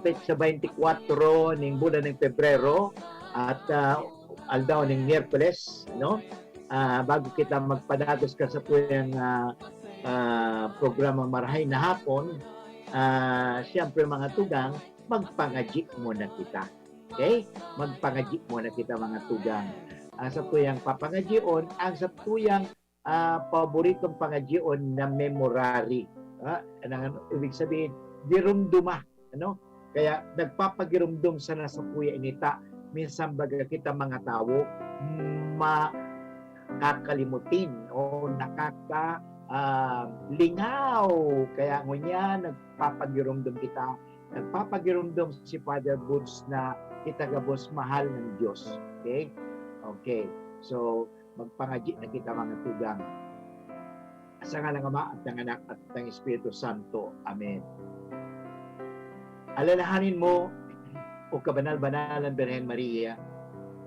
petsa 24 ning bulan ng Pebrero at aldaw ning Miyerkules, no? Bago kita magpadagos ka sa tuyang programang Marahay na Hapon, siyempre mga tugang, magpangaji muna kita. Okay? Magpangaji muna kita mga tugang. Sa tuyang papangajion, ang sa tuyang paboritong pangajion na memorary. Ibig sabihin, dirumduma. Ano? Kaya nagpapagirumdum sa nasa kuya inita, minsan baga kita mga tao, makakalimutin o lingaw. Kaya ngunya, nagpapagirumdum kita. Nagpapagirumdum si Father Boots na kita gabos mahal ng Diyos. Okay? Okay. So, magpangaji na kita mga tugang. Sa ngalan ng Ama at ng Anak at ng Espiritu Santo. Amen. Alalahanin mo, o kabanal-banalan Birhen Maria,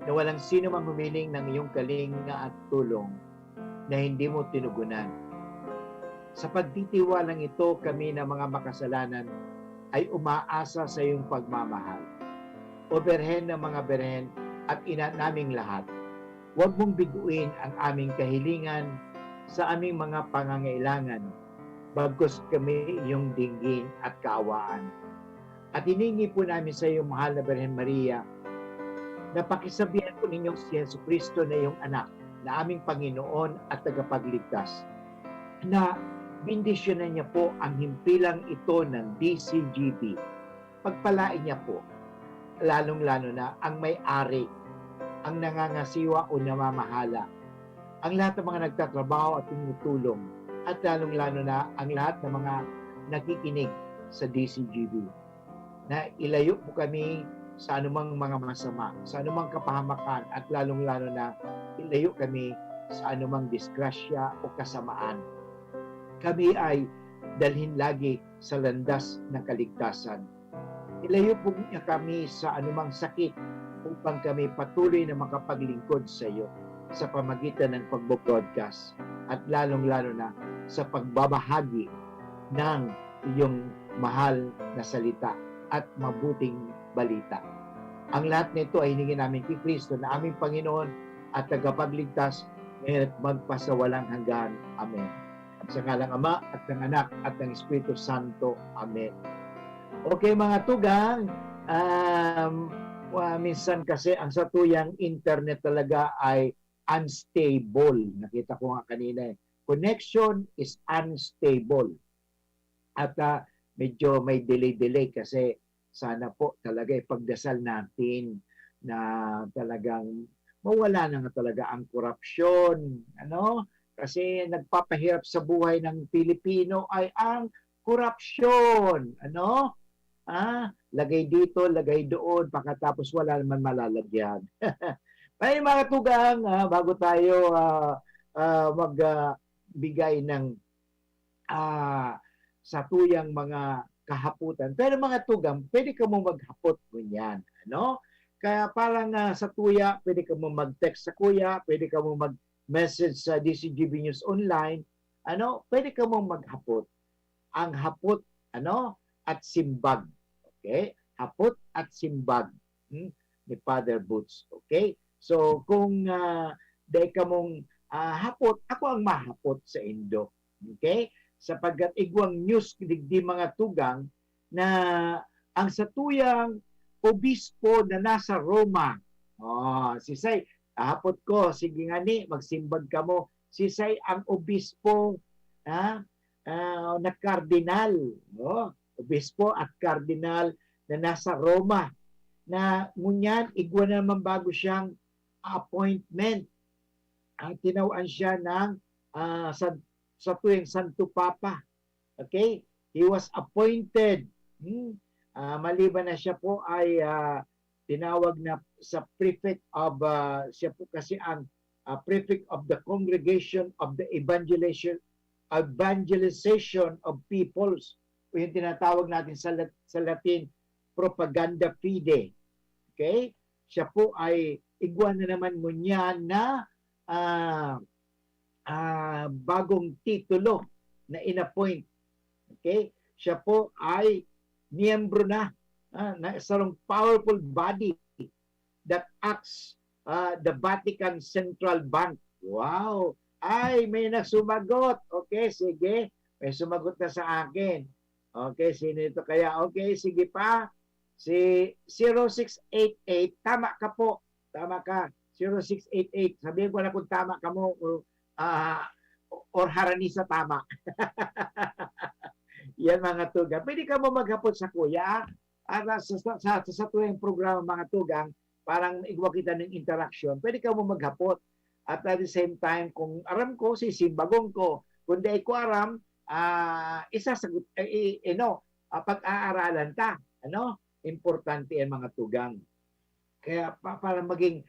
na walang sino mang humiling ng iyong kalinga at tulong na hindi mo tinugunan. Sa pagtitiwalang ito, kami na mga makasalanan ay umaasa sa iyong pagmamahal. O Birhen ng mga Birhen at ina naming lahat, huwag mong biguin ang aming kahilingan sa aming mga pangangailangan, bagkus kami iyong dinggin at kaawaan. At hiningi po namin sa iyo, mahal na Birhen Maria, na pakisabihan po ninyong si Yesu Cristo na iyong anak, na aming Panginoon at tagapagligtas, na bindisyonan niya po ang himpilang ito ng DCGB. Pagpalain niya po, lalong-lalo na ang may-ari, ang nangangasiwa o namamahala, ang lahat ng mga nagtatrabaho at tumutulong, at lalong-lalo na ang lahat ng mga nakikinig sa DCGB. Na ilayo po kami sa anumang mga masama, sa anumang kapahamakan, at lalong-lalo na ilayo kami sa anumang disgrasya o kasamaan. Kami ay dalhin lagi sa landas ng kaligtasan. Ilayo po niya kami sa anumang sakit upang kami patuloy na makapaglingkod sa iyo sa pamagitan ng pagbo-broadcast at lalong-lalo na sa pagbabahagi ng iyong mahal na salita at mabuting balita. Ang lahat nito ay hiningi namin kay Kristo na aming Panginoon at tagapagligtas ngayon at magpasawalang hanggan. Amen. At sa ngalang Ama at ng Anak at ng Espiritu Santo. Amen. Okay mga tugang, minsan kasi ang satuyang internet talaga ay unstable. Nakita ko nga kanina eh. Connection is unstable. At medyo may delay-delay kasi sana po talaga ipagdasal natin na talagang mawala na nga talaga ang korupsyon. Ano? Kasi nagpapahirap sa buhay ng Pilipino ay ang korupsyon. Ano? Lagay dito, lagay doon, pagkatapos wala naman malalagyan. Ay mga tugang, bago tayo magbigay ng satuyang mga kahaputan. Pero mga tugang, pwede ka mo maghapot mo yan. Ano? Kaya parang sa tuya, pwede ka mo mag-text sa kuya, pwede ka mo mag-message sa DCGB News Online. Ano? Pwede ka mo maghapot. Ang hapot, ano? At simbag. Okay? Hapot at simbag. Ni Father Boots. Okay? So, kung dahil ka mong hapot, ako ang mahapot sa Indo. Okay? Sapagkat igwang news digdi mga tugang na ang satuyang obispo na nasa Roma. Sisay, hapot ko, sige nga ni, magsimbag ka mo. Sisay ang obispo na kardinal. Obispo at kardinal na nasa Roma. Na ngunyan, igwa naman bago siyang appointment. Tinawaan siya ng sa tuwing Santo Papa. Okay? He was appointed. Maliban na siya po ay tinawag na sa prefect of, siya po kasi ang prefect of the Congregation of the Evangelization of Peoples. O yung tinatawag natin sa Latin, Propaganda Fide. Okay? Siya po ay igwa na naman ngunya na bagong titulo na inappoint. Okay? Siya po ay miyembro na. Sarong powerful body that acts the Vatican Central Bank. Wow! Ay, may nagsumagot. Okay, sige. May sumagot na sa akin. Okay, sino ito kaya? Okay, sige pa. Si 0688, tama ka po. Tama ka. 0688. Sabihin ko na kung tama ka mo or harani sa tama. Yan mga tugang. Pwede ka mo maghapon sa kuya. At sa tuwing programa mga tugang, parang igwa kita ng interaction. Pwede ka mo maghapot. At at the same time, kung aram ko, sisimbagong ko. Kung di ko aram, isasagot, pag-aaralan ta. Ano? Importante ang mga tugang. Kaya para maging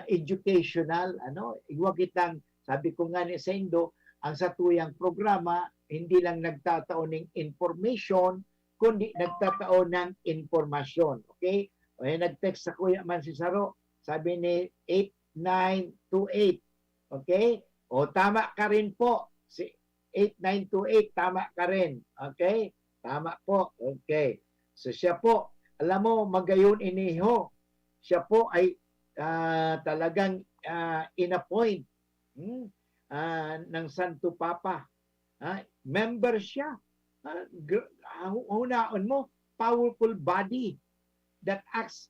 educational, igwa kitang, sabi ko nga ni Sendo, ang satuyang programa, hindi lang nagtataon ng information, kundi nagtataon ng informasyon. Okay? O nag-text sa Kuya Man si Saro, sabi ni 8928. Okay? O tama ka rin po. Si 8928, tama ka rin. Okay? Tama po. Okay. So siya po, alam mo, magayon iniho. Siya po ay talagang in-appoint ng Santo Papa. Member siya. Hunaon mo, powerful body that acts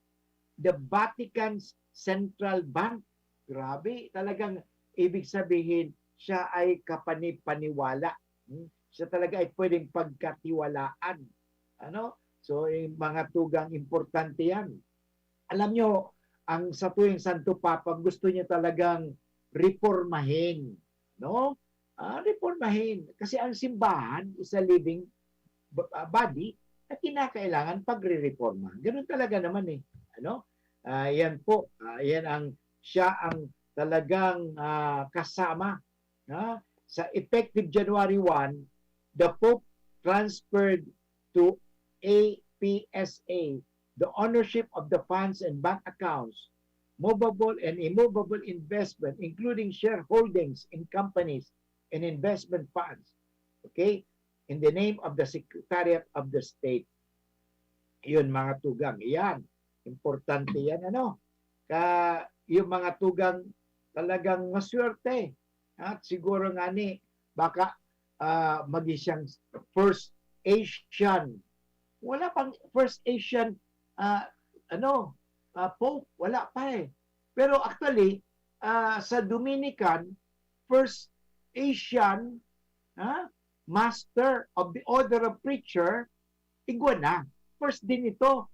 the Vatican's Central Bank. Grabe, talagang ibig sabihin, siya ay kapanipaniwala. Siya talaga ay pwedeng pagkatiwalaan. So, mga tugang importante yan. Alam nyo, ang sa tuwing Santo Papa, gusto niya talagang reformahin. Reformahin. Kasi ang simbahan is a living body na kinakailangan pagre-reforma. Ganun talaga naman eh. Yan po. Siya ang talagang kasama. Sa effective January 1, the Pope transferred to APSA the ownership of the funds and bank accounts, movable and immovable investment, including shareholdings in companies and investment funds. Okay? In the name of the Secretariat of the State. Yun mga tugang. Yan. Importante yan. Yung mga tugang talagang maswerte. At siguro nga ni, baka maging siyang first Asian. Wala pang first Asian Pope. Wala pa eh. Pero actually, sa Dominican, first Asian Master of the Order of Preacher, Iguana. First din ito.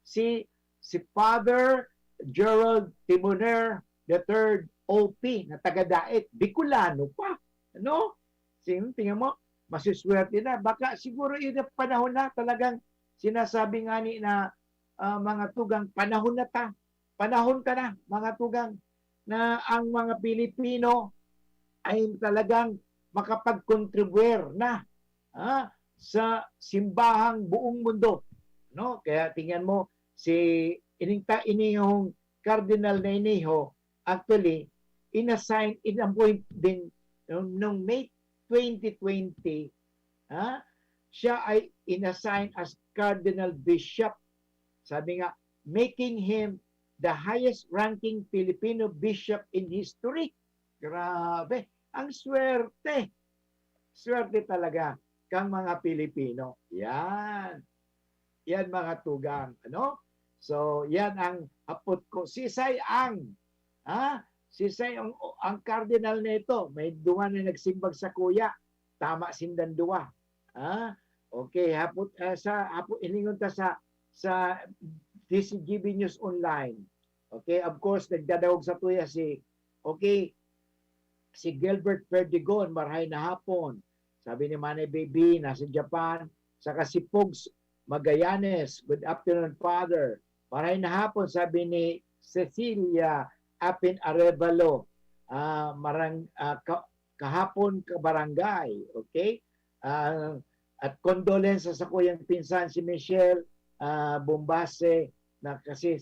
Si Father Gerald Timoner III OP na taga-Daet. Bicolano pa. Tingnan mo, masiswerte na. Baka siguro yun na panahon na talagang sinasabi nga ni na mga tugang panahon na ta. Panahon ka na, mga tugang, na ang mga Pilipino ay talagang makapag-contribute na sa simbahang buong mundo. Kaya tingnan mo, si inihong Cardinal na iniho, actually, in-appoint din noong May 2020, siya ay inassign as Cardinal Bishop. Sabi nga, making him the highest ranking Filipino bishop in history. Grabe. Ang swerte. Swerte talaga kang mga Pilipino. Yan. Yan mga tugang. So, yan ang apot ko. Si Sayang. Si Sayang, ang cardinal nito. May duwa na nagsimbag sa kuya. Tama sindan duwa. Okay. Hapot iningon ta sa DCGB News Online. Okay. Of course, nagdadawag sa tuya si Gilbert Perdigon, marhay na hapon. Sabi ni Manay Baby, nasa Japan. Saka si Pugs Magallanes, good afternoon, Father. Marhay na hapon, sabi ni Cecilia Apin Arevalo, kahapon ka barangay. Okay? At condolences sa kuyang pinsan si Michelle Bombase, na kasi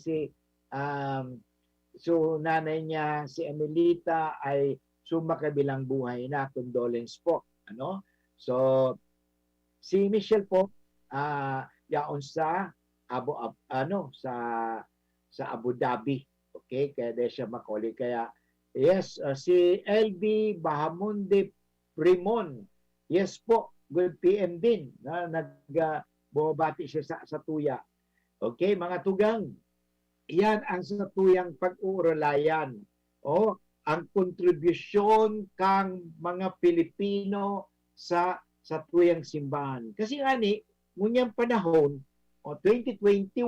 so nanay niya, si Emelita, ay sumakabilang buhay na. Condolence po. So, si Michelle po, yaon sa sa Abu Dhabi. Okay, kaya di siya Macaulay. Kaya yes, si LB Bahamundi Primon. Yes po, good PM din na bumabati siya sa tuya. Okay, mga tugang, yan ang sa tuyang pag-uuralayan. O, ang kontribusyon kang mga Pilipino sa tuyang simbahan. Kasi ani, ngunyang panahon, o 2021,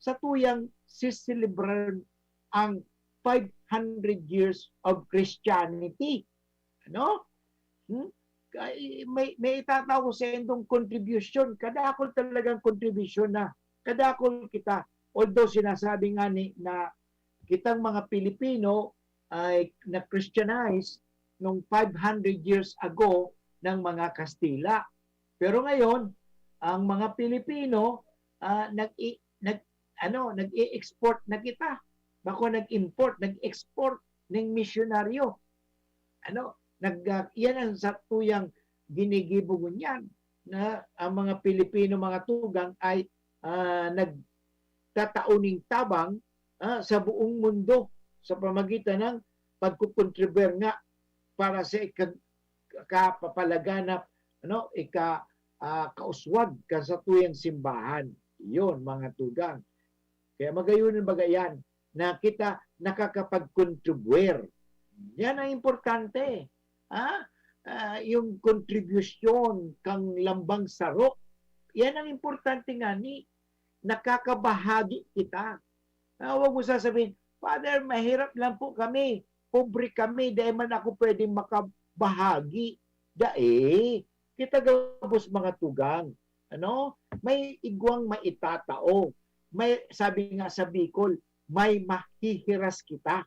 sa tuyang sisilibran ang 500 years of Christianity. Ano? May itatawag sa endong contribution. Kadakol talagang contribution na. Kadakol kita. Although sinasabi nga ni na kitang mga Pilipino ay na-Christianize nung 500 years ago ng mga Kastila. Pero ngayon, ang mga Pilipino nag-i-export na kita. Bako nag-import, nag-export ng misyonaryo. Yan ang sa tuyang ginigibugon yan na ang mga Pilipino, mga tugang ay nagtatauning tabang sa buong mundo sa pamagitan ng pagkukontribuer nga para sa kapapalaganap, kauswag ka sa tuyang simbahan. Yun, mga tugang. Kaya magayunin bagayan na kita nakakapag-contribuer. Yan ang importante. Yung contribution kang lambang sarok, yan ang importante nga ni nakakabahagi kita. Huwag mo sasabihin, Father, mahirap lang po kami, pobre kami, dahil man ako pwedeng makabahagi. Kita gabos mga tugang. May igwang maitatao. Sabi nga sa Bicol, may mahihiras kita.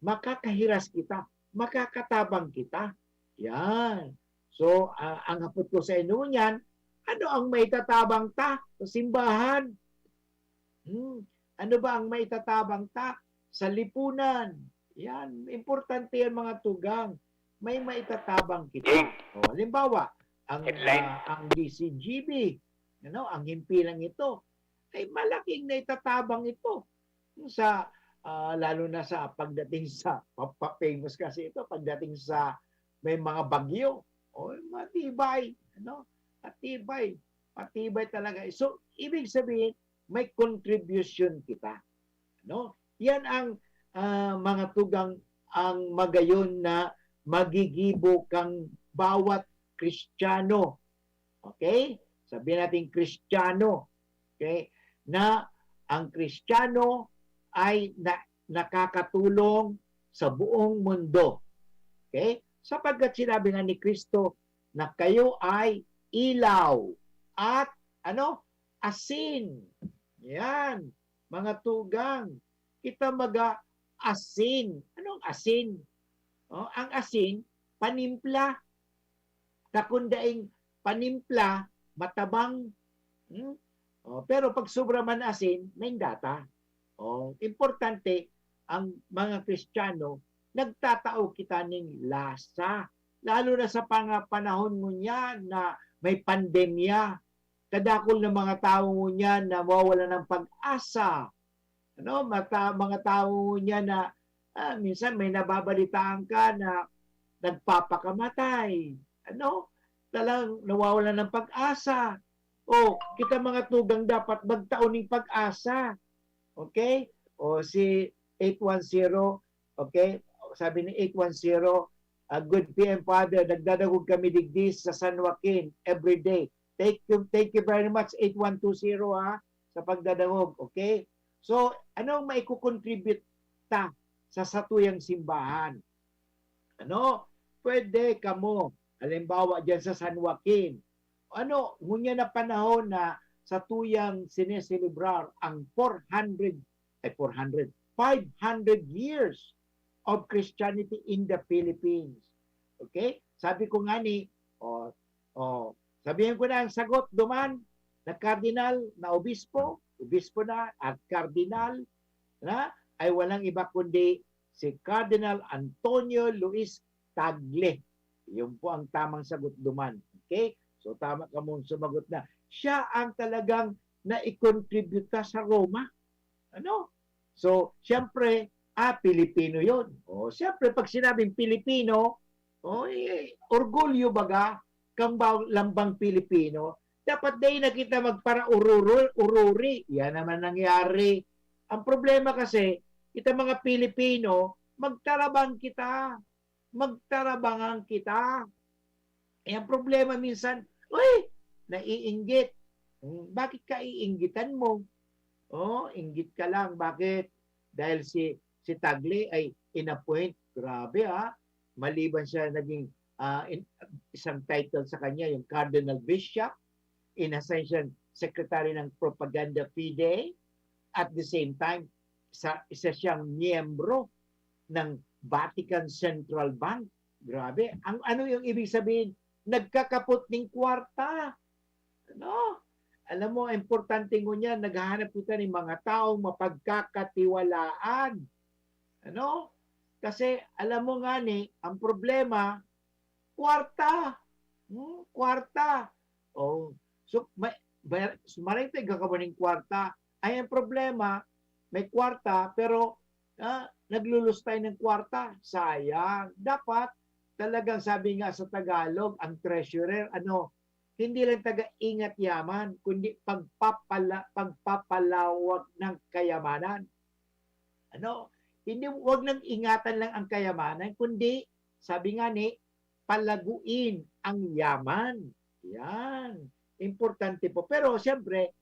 Makakahiras kita. Makakatabang kita. Yan. So, ang hapot ko sa inyo niyan, ano ang maitatabang ta sa simbahan? Ano ba ang maitatabang ta sa lipunan? Yan. Importante yan mga tugang. May maitatabang kita. Halimbawa, ang DCGB, ang himpilang ito, ay malaking naitatabang ito. Lalo na sa pagdating sa, famous kasi ito, pagdating sa may mga bagyo, matibay, matibay talaga. So, ibig sabihin, may contribution kita. Yan ang mga tugang ang magayon na magigibo kang bawat Kristiyano. Okay? Sabihin natin Kristiyano. Okay? Na ang Kristiyano ay nakakatulong sa buong mundo. Okay? Sapagkat sinabi nga ni Kristo na kayo ay ilaw at asin. Yan, mga tugang. Kita asin. Anong asin? Ang asin, panimpla. Kakundaing panimpla, matabang. Pero pag sobra man asin, may data. Importante, ang mga Kristiyano, nagtatao kita ng lasa. Lalo na sa panahon mo niya na may pandemya. Kadakol ng mga tao mo niya na mawawala ng pag-asa. Mga tao niya na minsan may nababalitaan ka na nagpapakamatay. Talang nawawala ng pag-asa. Kita mga tugang dapat magtaon ng pag-asa. Okay? Si 810, okay? Sabi ni 810, good PM Father, nagdadagog kami digdis sa San Joaquin every day. Thank you very much 8120 sa pagdadagog, okay? So, anong maikukontribute ta sa satuyang simbahan? Pwede kamo, halimbawa dyan sa San Joaquin. Ngunya na panahon na sa tuyang sineselebrar ang 500 years of Christianity in the Philippines. Okay? Sabi ko nga ni, sabihin ko na ang sagot duman na kardinal na obispo na at kardinal na ay walang iba kundi si Cardinal Antonio Luis Tagle. Yun po ang tamang sagot duman. Okay? So tama ka mong sumagot na. Siya ang talagang na i-contribute ka sa Roma. Ano? So, siyempre, Pilipino yon. O, siyempre, pag sinabing Pilipino, orgulyo baga, kang lambang Pilipino, dapat dahil na kita magpara-ururi. Yan naman nangyari. Ang problema kasi, kita mga Pilipino, magtarabang kita. Magtarabangan kita. Ang problema minsan, naiinggit. Bakit ka iinggitan mo? Inggit ka lang. Bakit? Dahil si Tagle ay inappoint. Grabe Maliban siya naging isang title sa kanya, yung Cardinal Bishop, inassign siya Secretary ng Propaganda Fide. At the same time, isa siyang miyembro ng Vatican Central Bank. Grabe. Ano yung ibig sabihin? Nagkakapot ng kwarta. Ano? Alam mo, importante mo niyan, naghahanap kita ng mga taong mapagkakatiwalaan. Ano? Kasi alam mo nga ang problema, kwarta. Kwarta. So, maraming tayo kwarta. Ay, ang problema, may kwarta, pero naglulus tayo ng kwarta. Sayang. Dapat, talagang sabi nga sa Tagalog, ang treasurer, hindi lang taga-ingat yaman, kundi pagpapalawag ng kayamanan. Hindi, wag nang ingatan lang ang kayamanan, kundi, sabi nga palaguin ang yaman. Yan. Importante po. Pero, siyempre,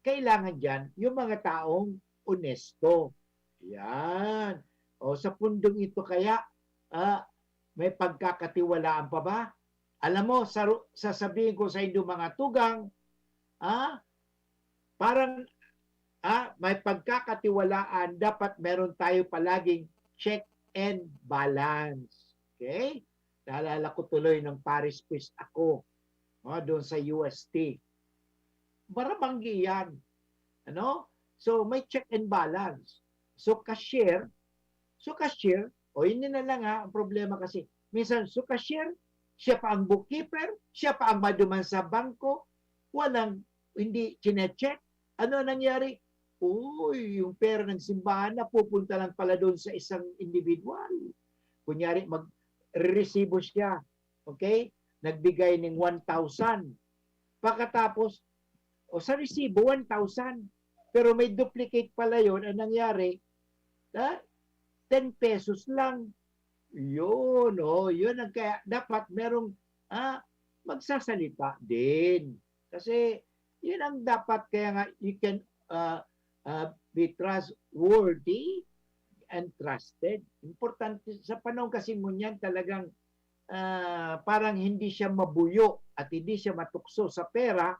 kailangan dyan yung mga taong honesto. Yan. Sa pundong ito kaya, may pagkakatiwalaan pa ba? Alam mo, sasabihin ko sa inyo mga tugang, parang may pagkakatiwalaan, dapat meron tayo palaging check and balance. Okay? Naalala ko tuloy ng Paris Quiz ako doon sa UST. Barabanggi yan. So, may check and balance. So, cashier, hindi na lang ang problema kasi. Minsan, cashier, siya pa ang bookkeeper, siya pa ang maduman sa bangko, hindi chinecheck. Ano nangyari? Yung pera ng simbahan na pupunta lang pala doon sa isang individual. Kunyari, mag-resibo siya. Okay? Nagbigay ng 1,000. Pagkatapos, sa resibo, 1,000. Pero may duplicate pala yun. Ang nangyari, 10 pesos lang. Yun ang kaya dapat merong magsasalita din. Kasi yun ang dapat, kaya nga you can be trustworthy and trusted. Importante sa panahon kasi mo niyan talagang parang hindi siya mabuyo at hindi siya matukso sa pera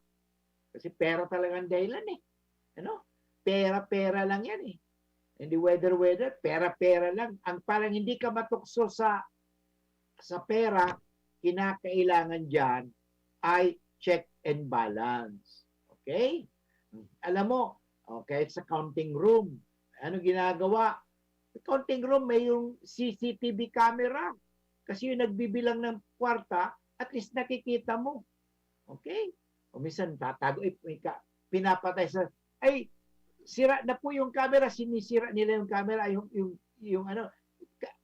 kasi pera talagang dahilan Pera lang yan Hindi weather, pera lang. Ang parang hindi ka matukso sa pera, kinakailangan dyan ay check and balance. Okay? Alam mo, kahit sa counting room, ano ginagawa? Sa counting room, may yung CCTV camera. Kasi yung nagbibilang ng kwarta, at least nakikita mo. Okay? O minsan, tatago, pinapatay sa, sira na po yung camera, sinisira nila yung camera, yung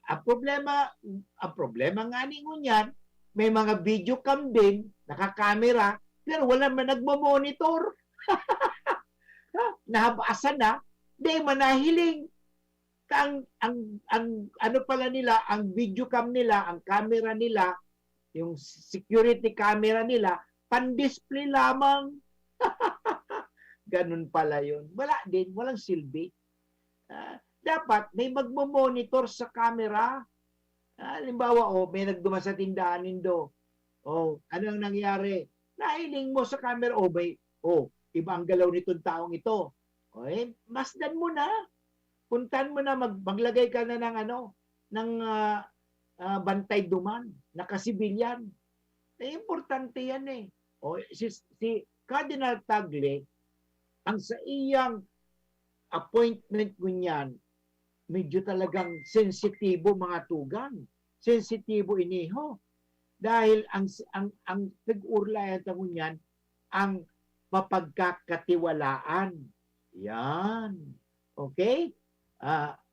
ang problema nga niyan, may mga video cam din, nakakamera, pero wala man nagmo-monitor. Nahabasan na, di manahiling. Ano pala nila, ang video cam nila, ang camera nila, yung security camera nila, pan-display lamang. Ganun pala yun. Wala din, walang silbi. Dapat may magmo-monitor sa camera. Halimbawa, may nagduma sa tindahan nindo. Ano ang nangyari? Nahiling mo sa camera, iba ang galaw nitong taong ito. Masdan mo na. Puntan mo na, maglagay ka na ng bantay duman, nakasibilyan. Importante yan si Cardinal Tagle, ang sa iyang appointment ko niyan, medyo talagang sensitibo mga tugang. Sensitibo iniho. Dahil ang nag-urlayan ko niyan, ang mapagkakatiwalaan. Yan. Okay?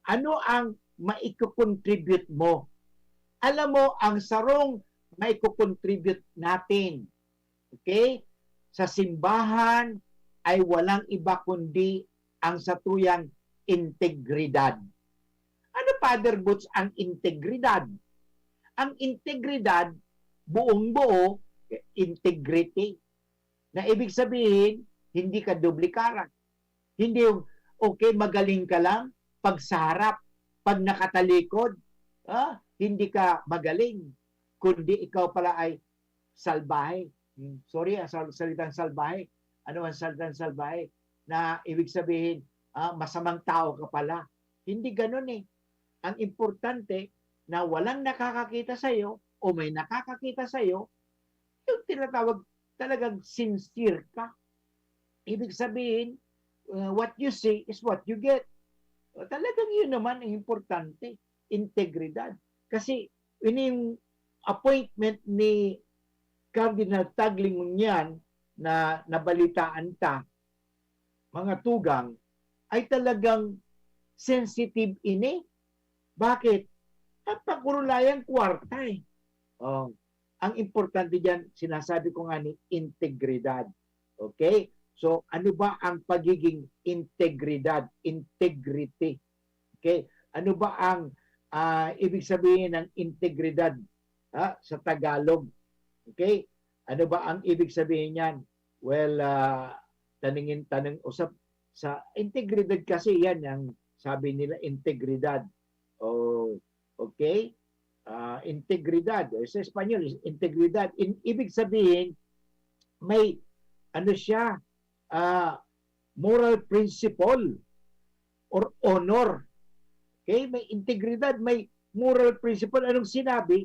Ano ang maiko-contribute mo? Alam mo, ang sarong maiko-contribute natin, okay, sa simbahan ay walang iba kundi ang satuyang integridad. Ano, Father Butch, ang integridad? Ang integridad, buong-buo, integrity. Na ibig sabihin, hindi ka duplikaran. Hindi yung, okay, magaling ka lang, pag sa harap, pag nakatalikod, hindi ka magaling, kundi ikaw pala ay salbahe. Sorry, salitang salbahe. Ano ang salitang salbahe? Na ibig sabihin, masamang tao ka pala. Hindi ganun eh. Ang importante na walang nakakakita sa iyo o may nakakakita sa iyo, yung tinatawag talagang sincere ka. Ibig sabihin, what you see is what you get. Talagang yun naman ang importante, integridad. Kasi yung appointment ni Cardinal Tagle Muñan na nabalitaan ta, mga tugang, ay talagang sensitive ini. Bakit? At pagkurulayang kwarta eh. Ang importante dyan, sinasabi ko nga ni integridad. Okay? So, ano ba ang pagiging integridad? Integrity. Okay? Ano ba ang ibig sabihin ng integridad sa Tagalog? Okay? Ano ba ang ibig sabihin niyan? Well, tanong usap sa integridad kasi yan, ang sabi nila integridad. Oh, okay? Integridad. Sa Espanyol, integridad. Ibig sabihin, may ano siya, moral principle or honor. Okay? May integridad, may moral principle. Anong sinabi?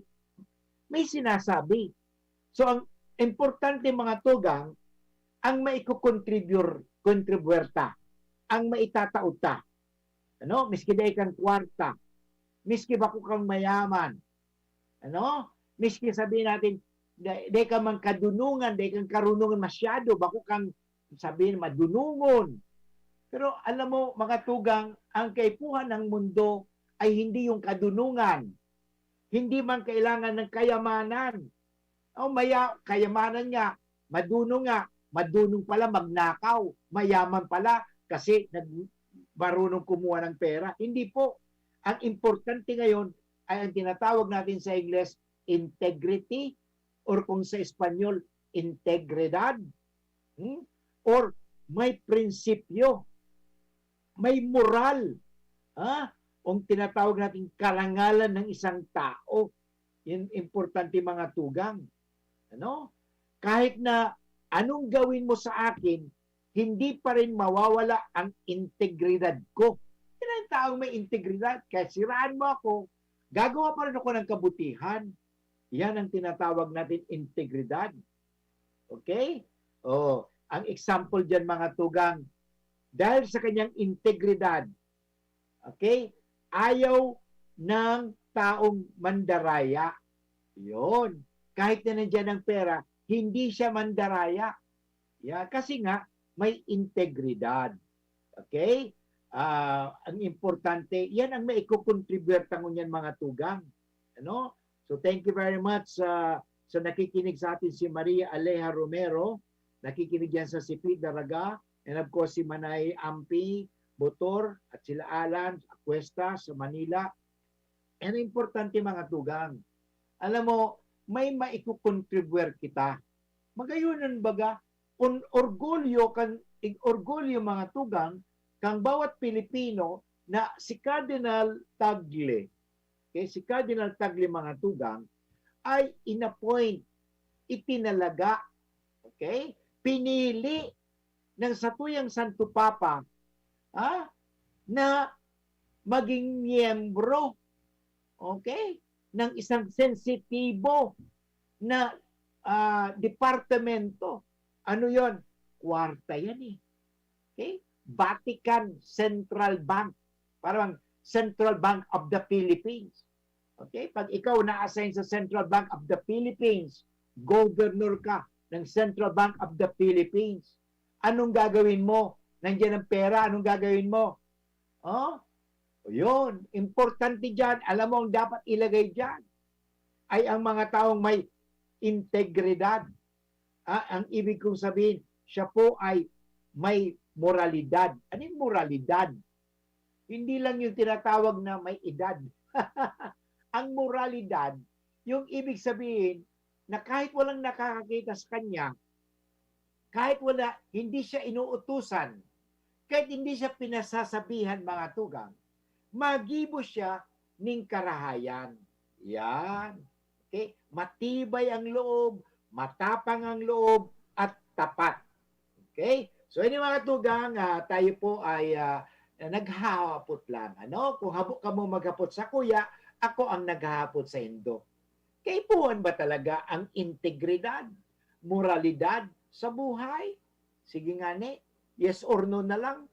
May sinasabi. So, ang importante mga tugang, ang maikukontribuerta, ang maitatauta. Ano? Miski dahi kang kwarta, miski bako kang mayaman, ano? Miski sabihin natin, dahi ka man kadunungan, dahi kang karunungan masyado, bako kang sabihin madunungon. Pero alam mo, mga tugang, ang kaipuhan ng mundo ay hindi yung kadunungan. Hindi man kailangan ng kayamanan. Kayamanan nga, madunong pala magnakaw, mayaman pala kasi marunong kumuha ng pera. Hindi po. Ang importante ngayon ay ang tinatawag natin sa Ingles, integrity, or kung sa Espanyol, integridad, or may prinsipyo, may moral, ang tinatawag natin karangalan ng isang tao. Yan importante mga tugang. Ano? Kahit na anong gawin mo sa akin, hindi pa rin mawawala ang integridad ko. Yan ang taong may integridad. Kahit siraan mo ako, gagawa pa rin ako ng kabutihan. Yan ang tinatawag natin integridad. Okay? Ang example dyan mga tugang, dahil sa kanyang integridad, okay, ayaw ng taong mandaraya. Yun. Kahit na nandiyan ang pera, hindi siya mandaraya. Kasi nga, may integridad. Okay? Ang importante, yan ang maikukontribute ng yan mga tugang. Ano? So thank you very much sa nakikinig sa atin si Maria Aleja Romero, nakikinig yan sa Sipid, Daraga, and of course si Manay Ampi, Botor, at sila Alan, Acuesta sa Manila. And importante mga tugang, alam mo, may maikukontribute kita. Magayunan baga, orgulyo mga tugang, kang bawat Pilipino na si Cardinal Tagle, okay, si Cardinal Tagle mga tugang, ay inappoint, itinalaga, okay, pinili ng satuyang Santo Papa na maging miyembro, okay, ng isang sensitibo na departamento. Ano yon? Kwarta yan eh. Okay? Vatican Central Bank. Parang Central Bank of the Philippines. Okay? Pag ikaw na-assign sa Central Bank of the Philippines, governor ka ng Central Bank of the Philippines, Anong gagawin mo? Nandiyan ang pera, anong gagawin mo? Oh, yun. Importante dyan. Alam mo ang dapat ilagay dyan ay ang mga taong may integridad. Ang ibig kong sabihin, siya po ay may moralidad. Ano yung moralidad? Hindi lang yung tinatawag na may edad. Ang moralidad, yung ibig sabihin na kahit walang nakakakita sa kanya, kahit hindi siya inuutusan, kahit hindi siya pinasasabihan mga tugang, magibo siya ning karahayan. Yan. Okay? Matibay ang loob, matapang ang loob, at tapat. Okay? So, ini mga tugang, tayo po ay naghahapot lang. Ano? Kung habok ka mo maghapot sa kuya, ako ang naghahapot sa indo. Kaipuhan ba talaga ang integridad, moralidad sa buhay? Sige nga ni, yes or no na lang.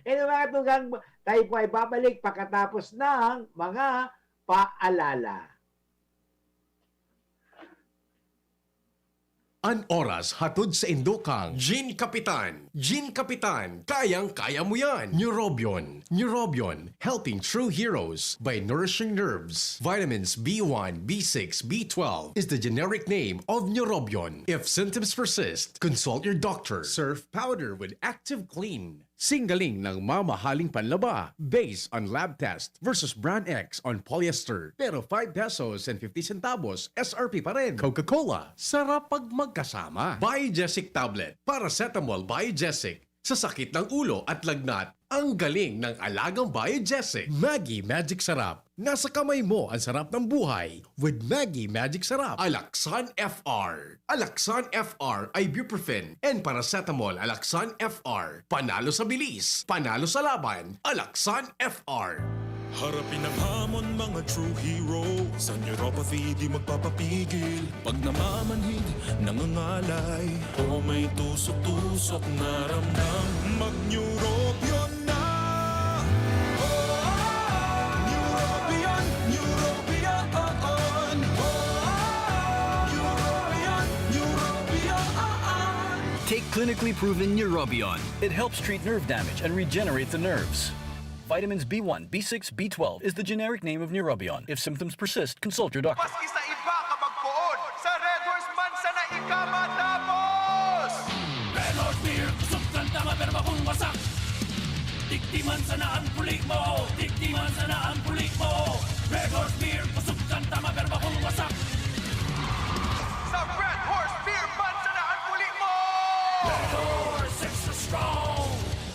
Ini mga tugang, tayo po ay babalik pagkatapos ng mga paalala. An oras hatod sa Indokang Gin Kapitan. Gin Kapitan, kayang-kaya mo yan. Neurobion. Neurobion, helping true heroes by nourishing nerves. Vitamins B1, B6, B12 is the generic name of Neurobion. If symptoms persist, consult your doctor. Surf powder with Active Clean. Singgaling ng mamahaling panlaba based on lab test versus brand X on polyester. Pero 5 pesos and 50 centavos SRP pa rin. Coca-Cola, sarap pag magkasama. Biogesic Tablet, Paracetamol Biogesic. Sa sakit ng ulo at lagnat, ang galing ng alagang Biogesic. Maggi Magic Sarap. Nasa kamay mo ang sarap ng buhay with Maggi Magic Sarap. Alaxan FR. Alaxan FR ay ibuprofen and paracetamol. Alaxan FR. Panalo sa bilis. Panalo sa laban. Alaxan FR. Harapin ang hamon, mga true hero. Sa neuropathy di magpapapigil. Pag namamanhid, nangangalay, o may tusok-tusok na ramdam, mag-neurobion na. Neurobion, neurobion. Neurobion, neurobion. Take clinically proven Neurobion. It helps treat nerve damage and regenerate the nerves. Vitamins B1, B6, B12 is the generic name of Neurobion. If symptoms persist, consult your doctor. Maski sa iba kapag poon, sa Red Horse Mansa na ikamatapos! Red Horse Beer, kusog kanta maperma kung wasak. Diktiman sana ang pulik mo, diktiman sana ang pulik mo. Red Horse Beer, kusog kanta maperma kung wasak. Sa Red Horse Beer Mansa na ang puli mo! Red Horse, extra strong.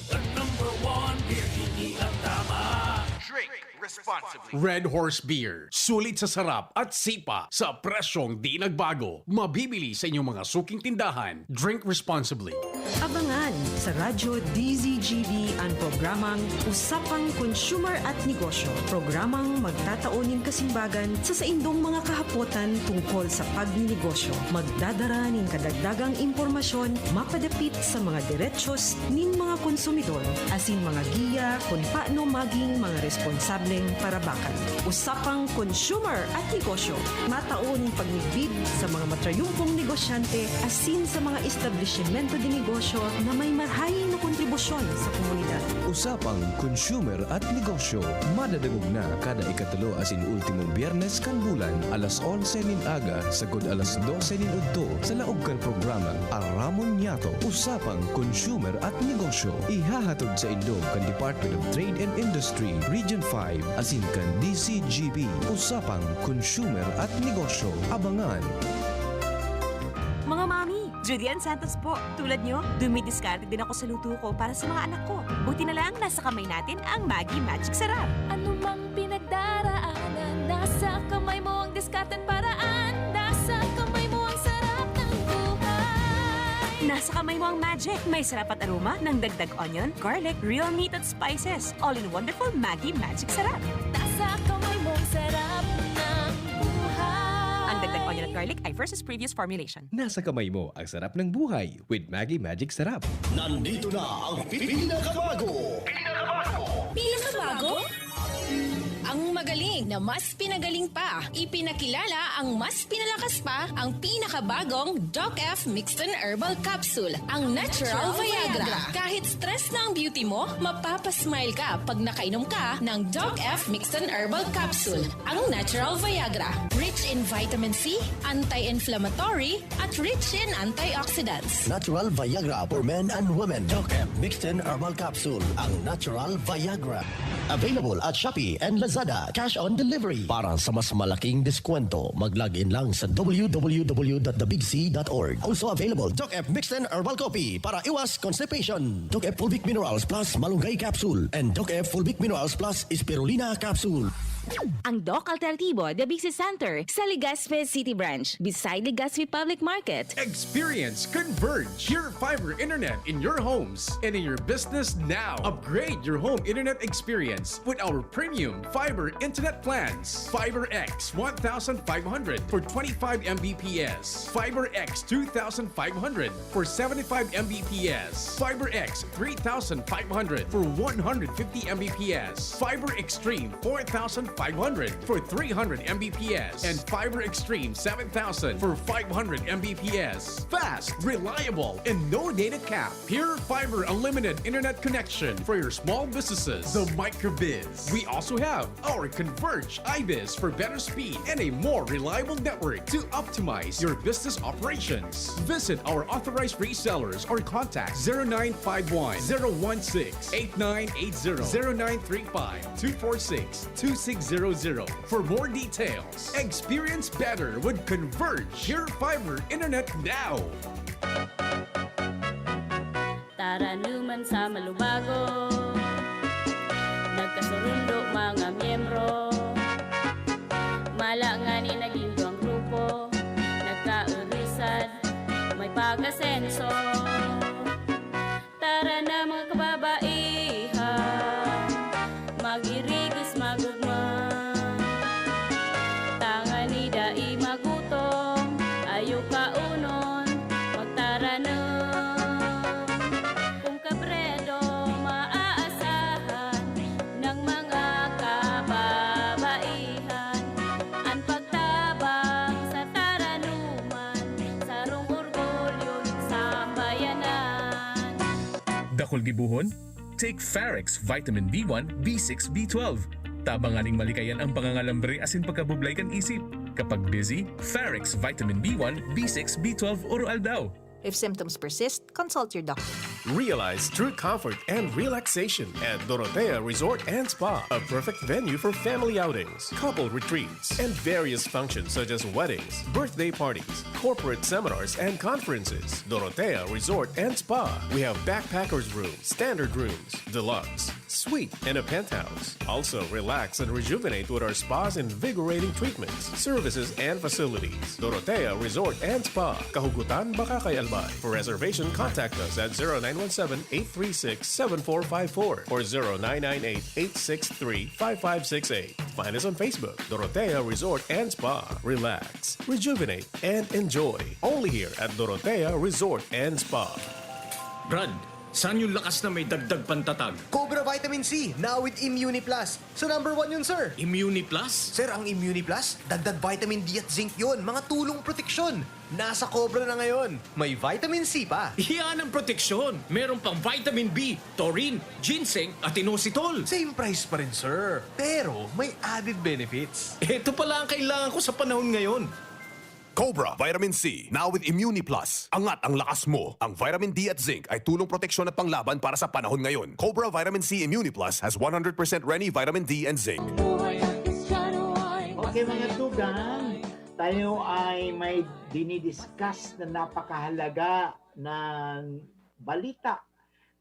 The #1 beer, hindi ang tama. Drink responsibly. Red Horse Beer. Sulit sa sarap at sipa sa presyong di nagbago. Mabibili sa inyong mga suking tindahan. Drink responsibly. Abangan sa Radyo DZGB ang programang Usapang Consumer at Negosyo. Programang magtataunin kasimbagan sa saindong mga kahapotan tungkol sa pagninegosyo. Magdadara ng kadagdagang impormasyon mapadapit sa mga diretsyon nin mga konsumidor asin mga giya kung paano maging mga responsableng parabakan. Usapang Consumer at Negosyo. Matauning pagnigbid sa mga matrayumpong negosyante asin sa mga establishmento de negosyo na may marhayin na kontribusyon sa komunidad. Usapang Consumer at Negosyo. Madadagog na kada ikatulo asin ultimong biyernes kan bulan alas 11 nin aga sagod alas 12 nin udto sa laog kan programa Aramon Yato. Usapang Consumer at Negosyo. Ihahatod sa Indog kan Department of Trade and Industry Region 5 asin kan DCGB. Usapang Consumer at Negosyo. Abangan. Mga mami, Julian Santos po. Tulad nyo, dumidiskarte din ako sa luto ko para sa mga anak ko. Buti na lang nasa kamay natin ang Maggi Magic Sarap. Ano mang pinagdaraanan, nasa kamay mo ang diskarte at paraan. Nasa kamay mo ang sarap ng buhay. Nasa kamay mo ang magic. May sarap at aroma ng dagdag onion, garlic, real meat at spices. All in wonderful Maggi Magic Sarap. Nasa kamay mo ang sarap ng buhay. Ang dagdag onion at garlic ay versus previous formulation. Nasa kamay mo ang sarap ng buhay with Maggi Magic Sarap. Nandito na ang pinakabago! Pinakabago? ang magaling na mas pinagaling pa. Ipinakilala ang mas pinalakas pa ang pinakabagong Doc F Mixed Herbal Capsule, ang Natural Viagra. Kahit stress na ang beauty mo, mapapasmile ka pag nakainom ka ng Doc F Mixed Herbal Capsule, ang Natural Viagra. Rich in vitamin C, anti-inflammatory, at rich in antioxidants. Natural Viagra for men and women. Doc F Mixed Herbal Capsule, ang Natural Viagra. Available at Shopee and Lazada. Cash on delivery. Para sa mas malaking diskwento, mag-login lang sa www.thebigc.org. Also available, Doc F Mixed Herbal Coffee para iwas constipation. Doc F Fulvic Minerals Plus Malunggay Capsule and Doc F Fulvic Minerals Plus Spirulina Capsule. Ang Doc Alternativo, The Big C Center, sa Legazpi City Branch, beside Legazpi Public Market. Experience Converge, pure fiber internet in your homes and in your business now. Upgrade your home internet experience with our premium fiber internet plans. Fiber X 1500 for 25 Mbps. Fiber X 2500 for 75 Mbps. Fiber X 3500 for 150 Mbps. Fiber Extreme 4500 for 300 Mbps. And Fiber Extreme 7000 for 500 Mbps. Fast, reliable, and no data cap. Pure fiber unlimited internet connection for your small businesses. The Microbiz. We also have our Converge iBiz for better speed and a more reliable network to optimize your business operations. Visit our authorized resellers or contact 0951 016 8980 0935 246 2600 for more details. Experience better with Converge Pure Fiber Internet now. Tara naman sa malubago, nagkasurundo mga miyembro, malangani nagindo ang grupo, nagkaurisan, may pag-asenso. Tara na mga kababaihan, mag-irigis magugma, tangani dai magutom, ayaw kaunon, magtara na. Kung kabredo maaasahan ng mga kababaihan, ang pagtabang sa taranuman, sarong orgulyo sa bayanan. Dakol gibuhon? Take Farex Vitamin B1, B6, B12. Tabanganing malikayan ang pangangalambre asin pagkabublay kan isip. Kapag busy, Farex Vitamin B1, B6, B12 oral daw. If symptoms persist, consult your doctor. Realize true comfort and relaxation at Dorotea Resort and Spa, a perfect venue for family outings, couple retreats, and various functions such as weddings, birthday parties, corporate seminars, and conferences. Dorotea Resort and Spa. We have backpackers rooms, standard rooms, deluxe, suite, and a penthouse. Also, relax and rejuvenate with our spas and invigorating treatments, services, and facilities. Dorotea Resort and Spa. Kahugutan, Bakakay, Albay. For reservation, contact us at 0917-836-7454 or 0998-863-5568. Find us on Facebook, Dorotea Resort and Spa. Relax, rejuvenate, and enjoy. Only here at Dorotea Resort and Spa. Brad, saan yung lakas na may dagdag pantatag? Cobra Vitamin C, now with Immuni Plus. So number 1 yun, sir. Immuni Plus? Sir, ang Immuni Plus, dagdag vitamin D at zinc yun. Mga tulong proteksyon. Nasa Cobra na ngayon. May vitamin C pa. Iyan ang proteksyon. Meron pang vitamin B, taurine, ginseng at inositol. Same price pa rin, sir. Pero may added benefits. Ito pala ang kailangan ko sa panahon ngayon. Cobra Vitamin C, now with Immuni Plus. Angat ang lakas mo. Ang vitamin D at zinc ay tulong proteksyon at panglaban para sa panahon ngayon. Cobra Vitamin C Immuni Plus has 100% Reni vitamin D and zinc. Okay mga tugang, tayo ay may dinidiscuss na napakahalaga ng balita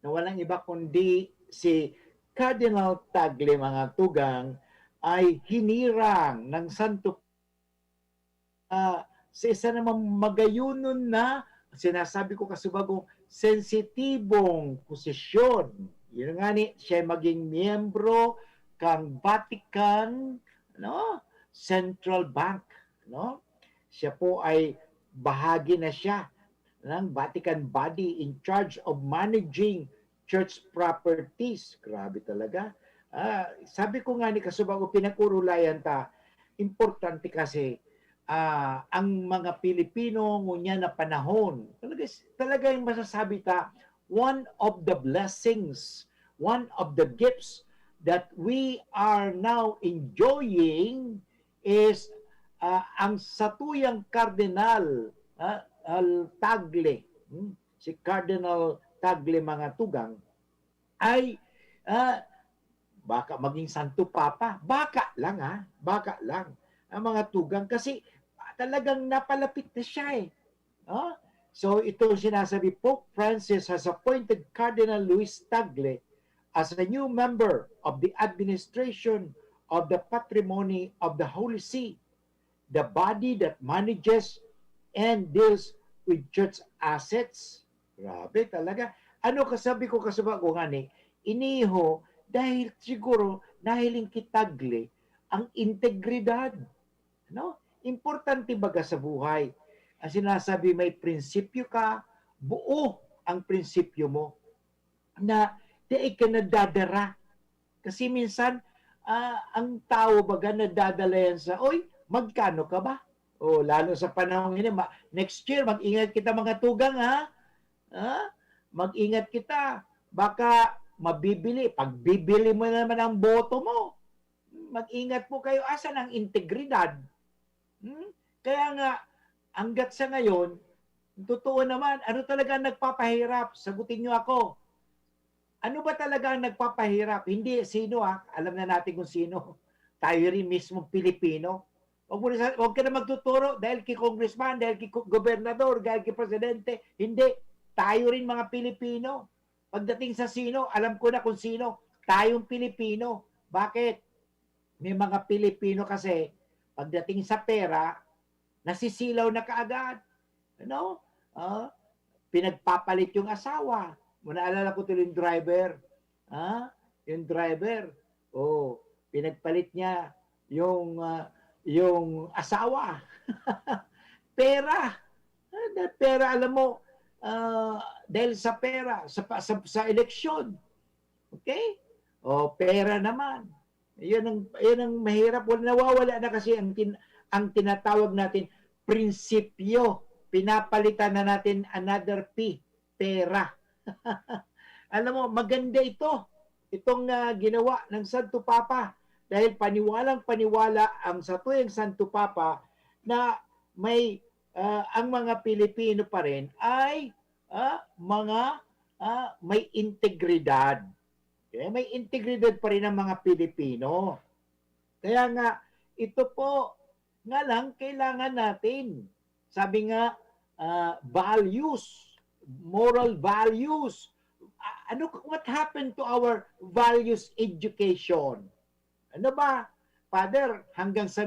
na walang iba kundi si Cardinal Tagle mga tugang ay hinirang ng Santo sa isa namang magayunon na sinasabi ko kasubagong sensitibong posisyon. Yun nga ni siya maging miyembro kang Vatican Central Bank. Siya po ay bahagi na siya ng Vatican body in charge of managing church properties. Grabe talaga. Sabi ko nga ni Kasubago, pinag-urulayan ta, importante kasi ang mga Pilipino ngunya na panahon, talaga yung masasabi ta, one of the blessings, one of the gifts that we are now enjoying is ang satuyang Cardinal Tagle, si Cardinal Tagle mga tugang, ay baka maging Santo Papa. Baka lang baka lang ang mga tugang kasi talagang napalapit na siya eh. So ito sinasabi, Pope Francis has appointed Cardinal Luis Tagle as a new member of the administration of the patrimony of the Holy See, the body that manages and deals with church assets. Grabe talaga. Ano kasabi ko Kasubago nga ni, iniho dahil siguro nahiling kitagle ang integridad. Importante baga sa buhay. Ang sinasabi, may prinsipyo ka, buo ang prinsipyo mo na di ka nadadara. Kasi minsan, ang tao baga nadadala yan sa, oy, magkano ka ba? Lalo sa panahon ini, next year, mag-ingat kita mga tugang, mag-ingat kita. Baka mabibili. Pag bibili mo naman ang boto mo, mag-ingat po kayo. Asan ang integridad? Kaya nga, hanggat sa ngayon, totoo naman, ano talaga ang nagpapahirap? Sagutin niyo ako. Ano ba talaga ang nagpapahirap? Hindi sino alam na natin kung sino. Tayo rin mismo Pilipino. Huwag ka na magtuturo dahil kay congressman, dahil kay gobernador, dahil kay presidente. Hindi. Tayo rin mga Pilipino. Pagdating sa sino, alam ko na kung sino. Tayong Pilipino. Bakit? May mga Pilipino kasi, pagdating sa pera, nasisilaw na kaagad. Pinagpapalit yung asawa. Naalala ko tuloy yung driver. Yung driver. Pinagpalit niya yung asawa. Pera. Pera, alam mo, dahil sa pera, sa eleksyon. Okay? Pera naman. Yan ang mahirap. Nawawala na kasi ang tinatawag natin prinsipyo. Pinapalitan na natin another P, pera. Alam mo, maganda ito. Itong ginawa ng Santo Papa. Dahil paniwalang-paniwala ang satuyang Santo Papa na may ang mga Pilipino pa rin ay may integridad. Okay? May integridad pa rin ang mga Pilipino. Kaya nga, ito po, nga lang, kailangan natin. Sabi nga, values, moral values. What happened to our values education? Ano ba? Father, hanggang sa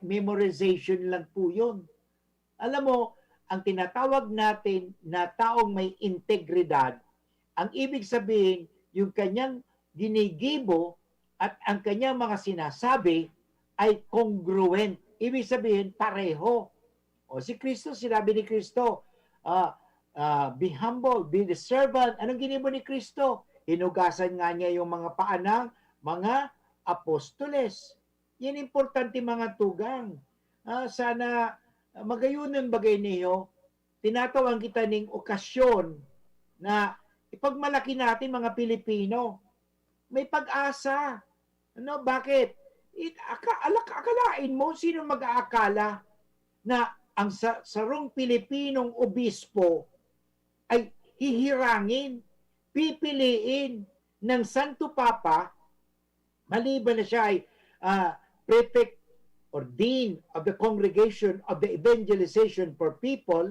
memorization lang po yun. Alam mo, ang tinatawag natin na taong may integridad, ang ibig sabihin, yung kanyang ginigibo at ang kanyang mga sinasabi ay congruent. Ibig sabihin, pareho. Si Kristo, sinabi ni Kristo, be humble, be the servant. Anong ginibo ni Kristo? Hinugasan nga niya yung mga paa ng mga apostoles. Yan importante mga tugang. Sana magayunan bagay niyo, tinatawag kita ning okasyon na ipagmalaki natin mga Pilipino. May pag-asa. Bakit? Akalain mo, sino mag-aakala na ang sarong Pilipinong obispo ay hihirangin, pipiliin ng Santo Papa, maliban na siya ay prefect or dean of the Congregation of the Evangelization for People,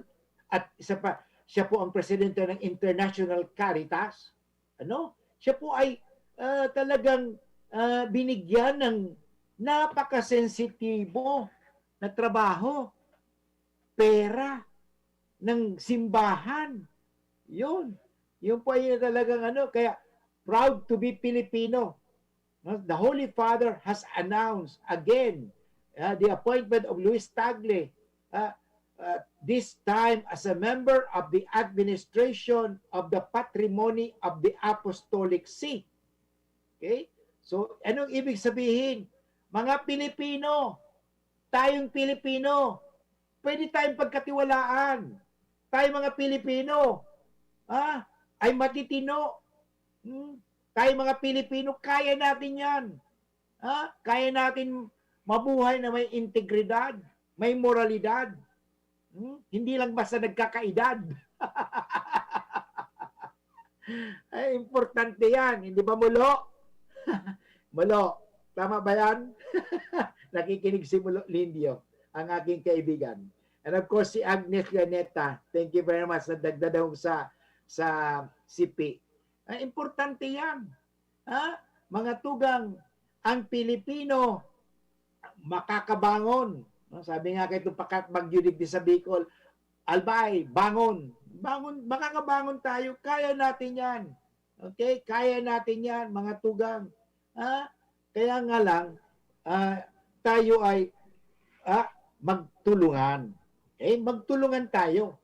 at isa pa, siya po ang presidente ng International Caritas. Siya po ay talagang binigyan ng napakasensitibo na trabaho, pera ng simbahan. Yun po ay talagang kaya proud to be Filipino. The Holy Father has announced again the appointment of Luis Tagle, this time as a member of the administration of the patrimony of the Apostolic See. Okay? So, anong ibig sabihin? Mga Pilipino, tayong Pilipino, pwede tayong pagkatiwalaan. Tayo mga Pilipino, ay matitino. Tayo mga Pilipino, kaya natin yan. Kaya natin mabuhay na may integridad, may moralidad. Hindi lang basta nagkakaedad. Ay, importante yan. Hindi ba, Mulo? Mulo, tama ba yan? Nakikinig si Mulo Lindio, ang aking kaibigan. And of course, si Agnes Ganeta, thank you very much na dagdadaw sa CP. Importante yan. Mga tugang, ang Pilipino, makakabangon. Sabi nga kayo itong pakat magyudig sa Bicol, Albay, bangon. Bangon, makakabangon tayo. Kaya natin yan. Okay? Kaya natin yan, mga tugang. Kaya nga lang, tayo ay magtulungan. Magtulungan tayo.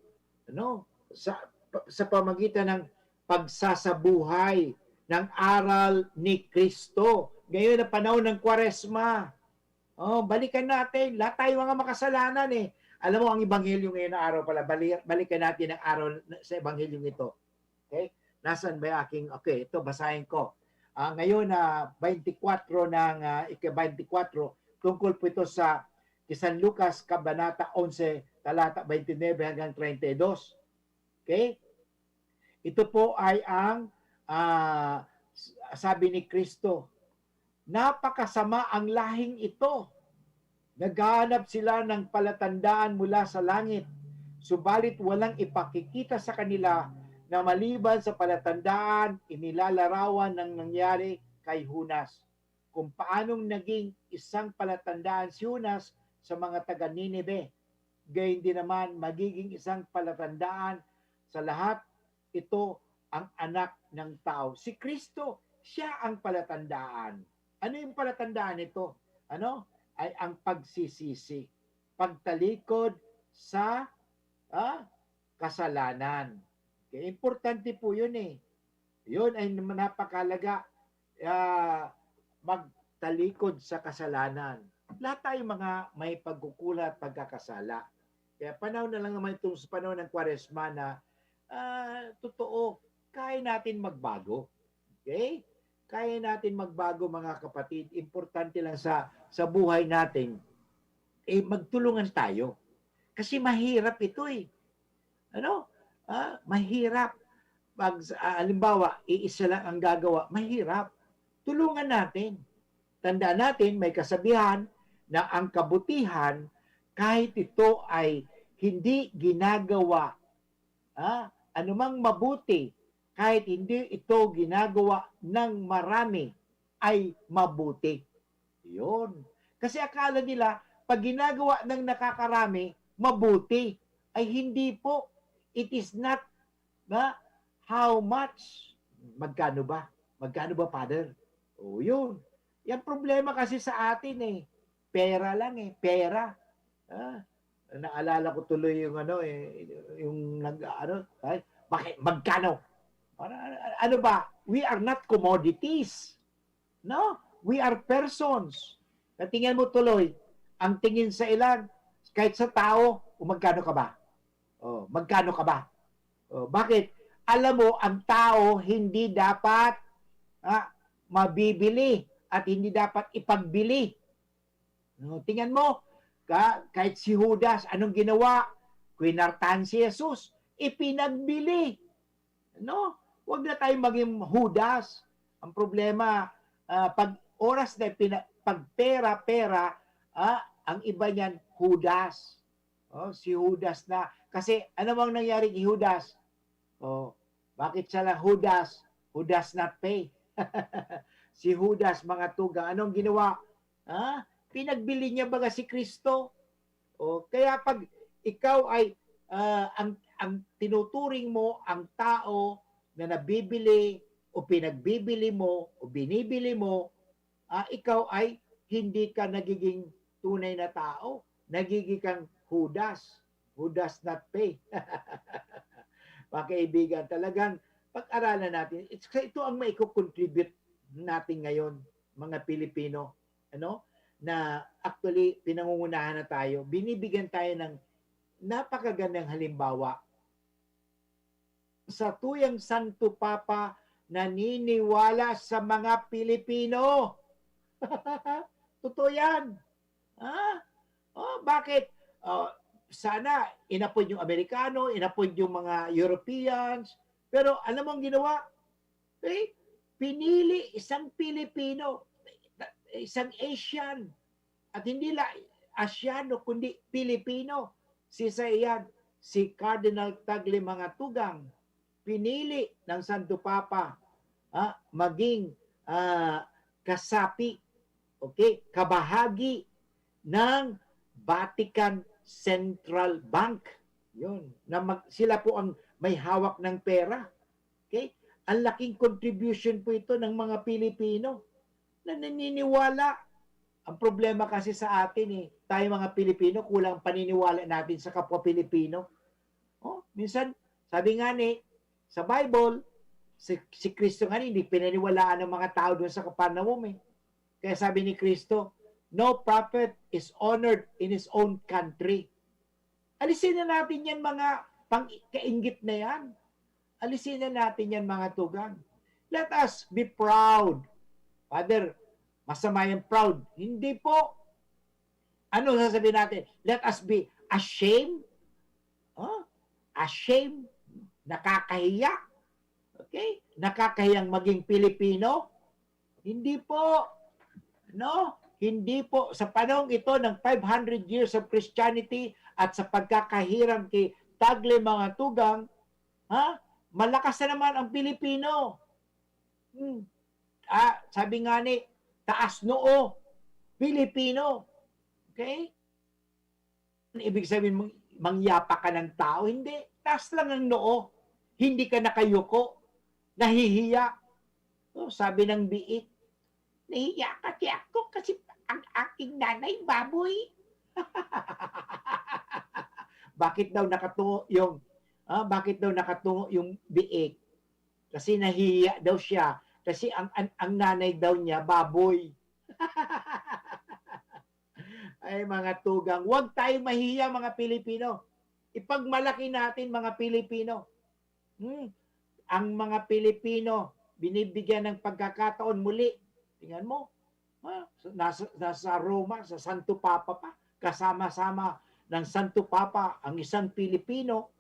Ano? Sa pamagitan ng pagsasabuhay ng aral ni Kristo. Ngayon na panahon ng Kwaresma. Balikan natin. Lahat tayo mga makasalanan eh. Alam mo, ang Ebanghelyo ngayon na araw pala, balikan natin ang araw sa Ebanghelyo ito. Okay? Nasaan ba aking, okay, ito, basahin ko. Ngayon na 24 ng ika-24, tungkol po ito sa San Lucas, Kabanata 11, talata 29 hanggang 32. Okay? Ito po ay ang sabi ni Kristo, napakasama ang lahing ito. Naghahanap sila ng palatandaan mula sa langit, subalit walang ipakikita sa kanila na maliban sa palatandaan, inilalarawan ng nangyari kay Hunas. Kung paanong naging isang palatandaan si Hunas sa mga taga Nineve, gayon din naman magiging isang palatandaan sa lahat. Ito ang anak ng tao. Si Kristo, siya ang palatandaan. Ano yung palatandaan nito? Ano? Ay ang pagsisisi, pagtalikod sa kasalanan. Okay, importante po yun eh. Yun ay napakalaga, magtalikod sa kasalanan. Lahat tayo mga may pagkukulat, pagkakasala. Kaya panahon na lang naman itong sa panahon ng Kwaresma na totoo, kaya natin magbago. Okay? Kaya natin magbago mga kapatid. Importante lang sa buhay natin, magtulungan tayo. Kasi mahirap ito eh. Ano? Mahirap. Pag, halimbawa, iisa lang ang gagawa, mahirap. Tulungan natin. Tandaan natin, may kasabihan na ang kabutihan, kahit ito ay hindi ginagawa, anumang mabuti, kahit hindi ito ginagawa ng marami, ay mabuti. Yun. Kasi akala nila, pag ginagawa ng nakakarami, mabuti. Ay hindi po. It is not how much. Magkano ba? Magkano ba, Father? Yun. Yan problema kasi sa atin eh. Pera lang eh. Pera. Naalala ko tuloy yung bakit? Magkano? Ano ba? We are not commodities. No? We are persons. Natingnan mo tuloy, ang tingin sa ilan, kahit sa tao, magkano ka ba? Magkano ka ba? Bakit? Alam mo, ang tao hindi dapat mabibili at hindi dapat ipagbili. Tingnan mo, kahit si Judas, anong ginawa? Kwinartahan si Jesus, ipinagbili. No? Huwag na tayong maging Judas. Ang problema, pag oras na pag pera, ang iba niyan, Judas. Si Judas na. Kasi ano bang nangyari kay Judas? Bakit siya lang Judas? Who does not pay? Si Judas, mga tugang, anong ginawa? Pinagbili niya baga si Kristo? Kaya pag ikaw ay ang tinuturing mo ang tao na nabibili o pinagbibili mo o binibili mo, ikaw ay hindi ka nagiging tunay na tao. Nagiging kang Judas. Who does not pay. Mga kaibigan, talagang pag-aralan natin, ito ang maiko-contribute natin ngayon. mga Pilipino, na actually pinangungunahan na tayo. Binibigyan tayo ng napakagandang halimbawa. Sa tuyang Santo Papa, naniniwala sa mga Pilipino. Totoo yan. Bakit? Sana inapod yung Amerikano, inapod yung mga Europeans, pero alam mo ang ginawa? Pinili isang Pilipino, isang Asian, at hindi lang Asiano, kundi Pilipino. Si Cardinal Tagle Mangattugang, pinili ng Santo Papa maging kasapi, kabahagi ng Vatican Central Bank. Yun, sila po ang may hawak ng pera. Okay? Ang laking contribution po ito ng mga Pilipino na naniniwala. Ang problema kasi sa atin tayo mga Pilipino, kulang paniniwala natin sa kapwa Pilipino. Minsan, sabi nga sa Bible, si Kristo nga hindi pinaniwalaan ng mga tao doon sa Kapernaum. Kaya sabi ni Kristo, no prophet is honored in his own country. Alisin na natin yan mga pang-kainggit na yan. Alisin na natin yan mga tugang. Let us be proud. Father, masama yung proud. Hindi po. Ano sasabihin natin? Let us be ashamed. Ashamed. Nakakahiya. Okay? Nakakahiyang maging Pilipino. Hindi po. Hindi po. Sa panahon ito ng 500 years of Christianity at sa pagkakahirang kay Tagle Mangattugang, malakas na naman ang Pilipino. Sabi nga taas noo, Pilipino. Okay? Ibig sabihin, mangyapa ka ng tao? Hindi. Taas lang ang noo. Hindi ka nakayuko. Nahihiya. Sabi ng biik, nahihiya kasi ako kasi ang aking nanay baboy. Bakit daw nakatungo yung biik? Kasi nahihiya daw siya. Kasi ang nanay daw niya, baboy. Ay mga tugang, huwag tayong mahiya mga Pilipino. Ipagmalaki natin mga Pilipino. Ang mga Pilipino, binibigyan ng pagkakataon muli. Tingnan mo, nasa Roma, sa Santo Papa pa, kasama-sama ng Santo Papa, ang isang Pilipino,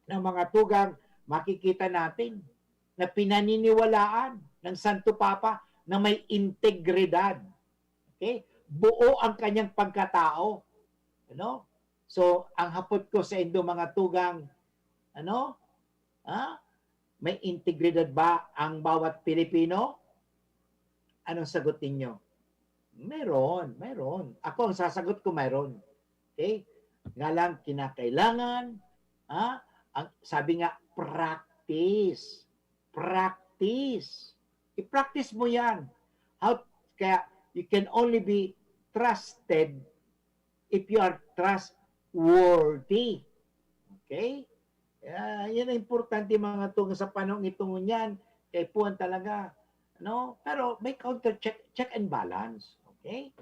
ng mga tugang, makikita natin na pinaniniwalaan ng Santo Papa na may integridad. Okay? Buo ang kanyang pagkatao. So, ang hapot ko sa Indo mga tugang, may integridad ba ang bawat Pilipino? Anong sagot ninyo? Meron. Ako ang sasagot ko meron. Okay? Nga lang, kinakailangan, sabi nga, practice. I-practice mo yan. Kaya, you can only be trusted if you are trustworthy. Okay? Yan ang importante mga tungo sa panahon itong yan. Kaya puwan talaga. Pero may check and balance. Okay?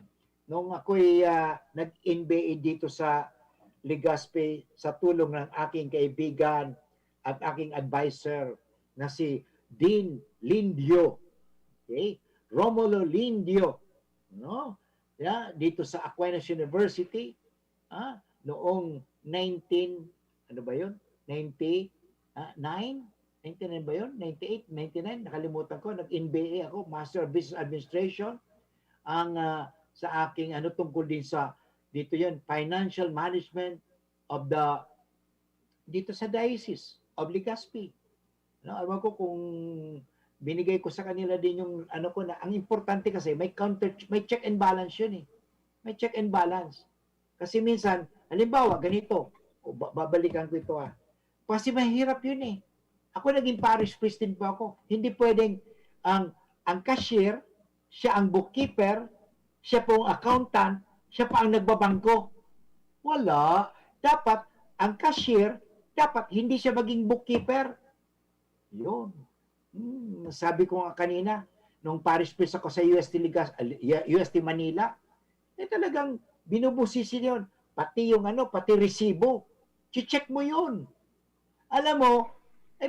Nung ako'y nag-MBA dito sa Legazpi sa tulong ng aking kaibigan at aking advisor na si Dean Lindio. Okay? Romulo Lindio. Dito sa Aquinas University noong 99 ba yun? 98, 99, nakalimutan ko. Nag-MBA ako, Master of Business Administration. Sa aking tungkol din sa dito yun, financial management of dito sa Diocese of Legazpi. Alam ko kung binigay ko sa kanila din yung na ang importante kasi may check and balance yun . May check and balance. Kasi minsan, halimbawa, ganito, babalikan ko ito Kasi mahirap yun . Ako naging parish priest din po ako. Hindi pwedeng ang cashier, siya ang bookkeeper, siya po ang accountant, siya pa ang nagbabangko. Wala. Dapat, ang cashier, dapat hindi siya maging bookkeeper. Yun. Sabi ko nga kanina, nung parish priest ako sa UST Manila, talagang binubusisi yun. Pati yung pati resibo. Check mo yun. Alam mo,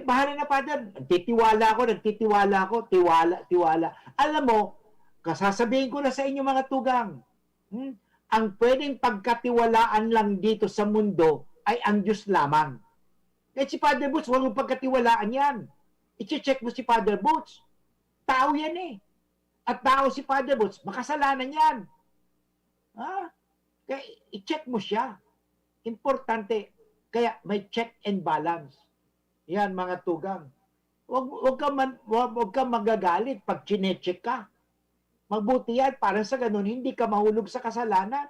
bahala na, Father. Nagtitiwala ako. Tiwala. Alam mo, kasasabihin ko na sa inyo mga tugang, ang pwedeng pagkatiwalaan lang dito sa mundo ay ang Diyos lamang. Kahit si Father Boots, huwag mong pagkatiwalaan yan. I-check mo si Father Boots. Tao yan eh. At tao si Father Boots, makasalanan yan. Kaya i-check mo siya. Importante. Kaya may check and balance. Yan mga tugang. Huwag ka magagalit pag chinecheck ka. Magbuti yan, para sa ganun, hindi ka mahulog sa kasalanan.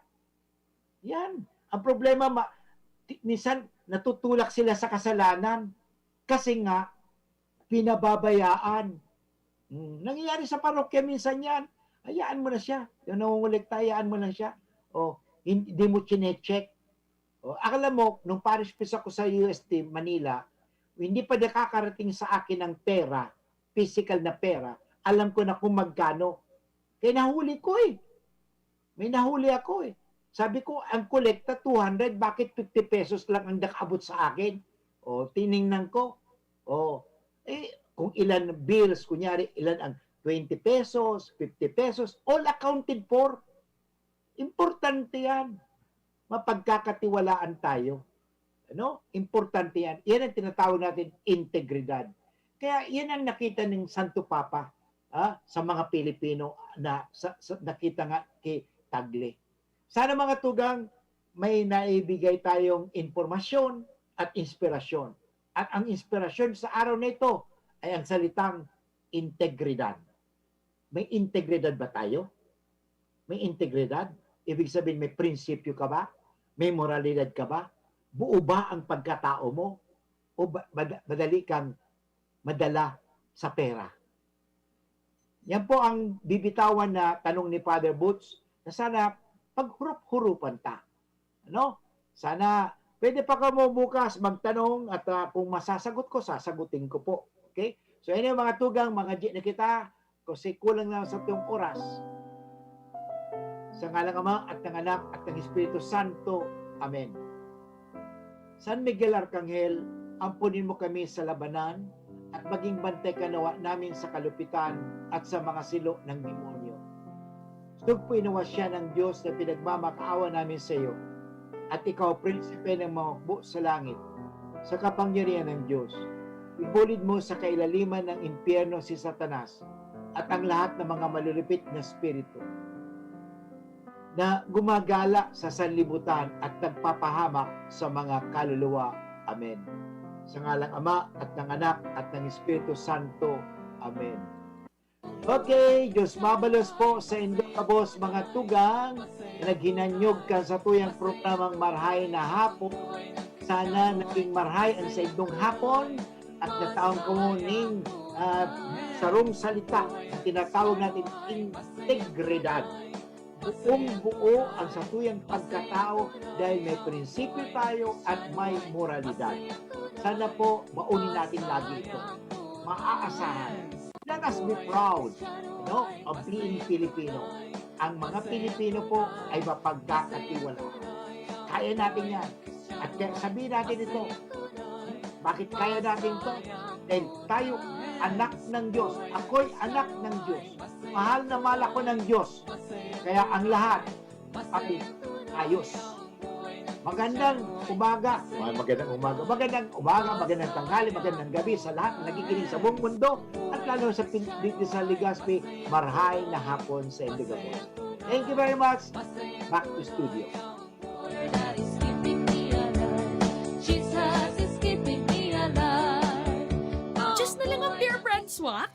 Yan. Ang problema, minsan natutulak sila sa kasalanan kasi nga, pinababayaan. Nangyayari sa parokya minsan yan. Hayaan mo na siya. Yung nangungulikta, hayaan mo lang siya. Hindi mo chinecheck. Akala mo, nung parish priest ako sa UST Manila, hindi pa nakakarating sa akin ng pera, physical na pera, alam ko na kung magkano. Kaya nahuli ko eh. May nahuli ako eh. Sabi ko, ang kolekta 200, bakit 50 pesos lang ang nakaabot sa akin? Tiningnan ko. Kung ilan bills, kunyari, ilan ang 20 pesos, 50 pesos, all accounted for. Importante yan. Mapagkakatiwalaan tayo. Importante yan. Yan ang tinatawag natin integridad. Kaya yan ang nakita ng Santo Papa sa mga Pilipino na nakita nga kay Tagle. Sana mga tugang may naibigay tayong informasyon at inspirasyon. At ang inspirasyon sa araw na ito ay ang salitang integridad. May integridad ba tayo? May integridad? Ibig sabihin may prinsipyo ka ba? May moralidad ka ba? Buo ba ang pagkatao mo? O madali kang madala sa pera? Yan po ang bibitawan na tanong ni Father Boots na sana paghurup-hurupan ta. Sana pwede pa ka mo bukas magtanong at kung masasagot ko, sasagutin ko po. Okay? So yun yung mga tugang, mga G na kita, kasi kulang na sa itong oras. Sa ngalang Ama at ng Anak at ng Espiritu Santo. Amen. San Miguel Arcangel, ampunin mo kami sa labanan at maging bantay ka nawa namin sa kalupitan at sa mga silo ng demonyo. Sugpoy nawa siya ng Diyos na pinagmamakaawa namin sa iyo at ikaw, prinsipe ng mga hukbo sa langit, sa kapangyarihan ng Diyos. Ibulid mo sa kailaliman ng impyerno si Satanas at ang lahat ng mga malulupit na spirito na gumagala sa sanlibutan at nagpapahamak sa mga kaluluwa. Amen. Sa ngalang Ama at ng Anak at ng Espiritu Santo. Amen. Okay, Diyos mabalos po sa inyong kabos mga tugang na naghinanyog ka sa tuyang programang Marhay na Hapon. Sana naging marhay ang sa inyong hapon at nataong kumuning sarong salita na tinatawag natin integridad. Buong-buo ang sa tuyang pagkatao dahil may prinsipyo tayo at may moralidad. Sana po maunin natin lagi ito. Maaasahan. Let us be proud of being Filipino. Ang mga Pilipino po ay mapagkakatiwalaan. Kaya natin yan. At sabihin natin ito. Bakit kaya natin ito? Dahil tayo anak ng Diyos. Ako'y anak ng Diyos. Mahal na mahal ako ng Diyos. Kaya ang lahat ay ayos. Magandang umaga, magandang tanghali, magandang gabi sa lahat na nakikinig sa buong mundo at lalo sa dito sa Legazpi, marhay na hapon sa Indigamos. Thank you very much. Back to studio. Just na lang ang beer brand swak?